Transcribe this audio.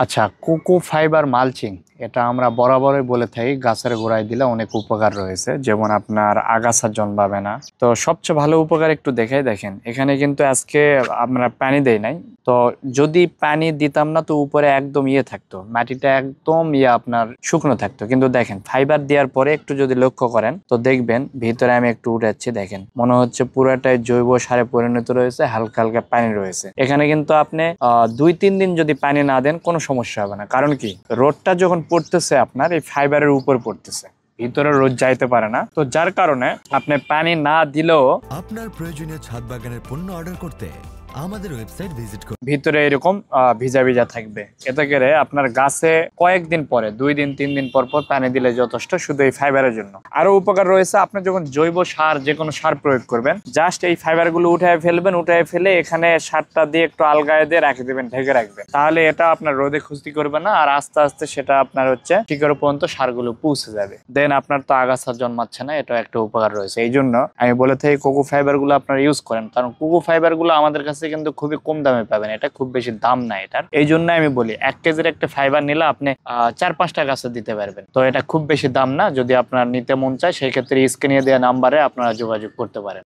আচ্ছা, cocoa fibre mulching এটা আমরা বরাবরই বলে থাকি গাছের গোড়ায় দিলে অনেক উপকার রয়েছে, যেমন আপনার আগাছা জন্মাবে না। তো সবচেয়ে ভালো উপকার একটু দেখাই দেখেন, এখানে কিন্তু আজকে আমরা পানি দেই নাই। তো যদি পানি দিতাম না তো উপরে একদম ইয়ে থাকতো, মাটিটা একদম ইয়ে আপনার শুকনো থাকতো। কিন্তু দেখেন ফাইবার দেওয়ার পরে একটু যদি লক্ষ্য করেন তো দেখবেন ভিতরে আমি একটু উঠাচ্ছি, দেখেন মনে হচ্ছে পুরাটাই জৈব সারে পরিণত রয়েছে, হালকা হালকা পানি রয়েছে। এখানে কিন্তু আপনি 2-3 দিন যদি পানি না দেন কোনো সমস্যা হবে না। কারণ কি, রোদটা যখন পড়তেছে আপনার এই ফাইবারের উপর পড়তেছে, ভিতরে রোদ যাইতে পারে না। তো যার কারণে আপনি পানি না দিলেও আপনার প্রয়োজনীয় ছাদ বাগানের পণ্য অর্ডার করতে আমাদের ওয়েবসাইট ভিজিট করুন। ভিতরে এরকম ভিজা ভিজা থাকবে। এতে করে আপনার গাছে কয়েকদিন পরে 2-3 দিন পর পর পানি দিলে যথেষ্ট, শুধু এই ফাইবারের জন্য। আরো উপকার রয়েছে, আপনি যখন জৈব সার যে কোনো সার প্রয়োগ করবেন, জাস্ট এই ফাইবার গুলো উঠায় ফেলবেন, উঠায় ফেলে এখানে সারটা দিয়ে একটু আলগায় দিয়ে রেখে দেবেন, ঢেকে রাখবেন। তাহলে এটা আপনার রোদে ক্ষতি করবে না, আর আস্তে আস্তে সেটা আপনার হচ্ছে শিকড় পর্যন্ত সারগুলো পৌঁছে যাবে। দেন আপনার তো আগাছা জন্মাচ্ছে না, এটা একটা উপকার রয়েছে। এই জন্য আমি বলে থাকি কোকো ফাইবার গুলো আপনারা ইউজ করেন, কারণ কোকো ফাইবার গুলো আমাদের কাছে কিন্তু খুবই কম দামে পাবেন, এটা খুব বেশি দাম না এটার। এই জন্য আমি বলি 1 কেজির একটা ফাইবার নিলে আপনি 4-5টা গাছে দিতে পারবেন। তো এটা খুব বেশি দাম না, যদি আপনার নিতে মন চায় সেই ক্ষেত্রে স্ক্রিনে দেওয়া নাম্বারে আপনারা যোগাযোগ করতে পারেন।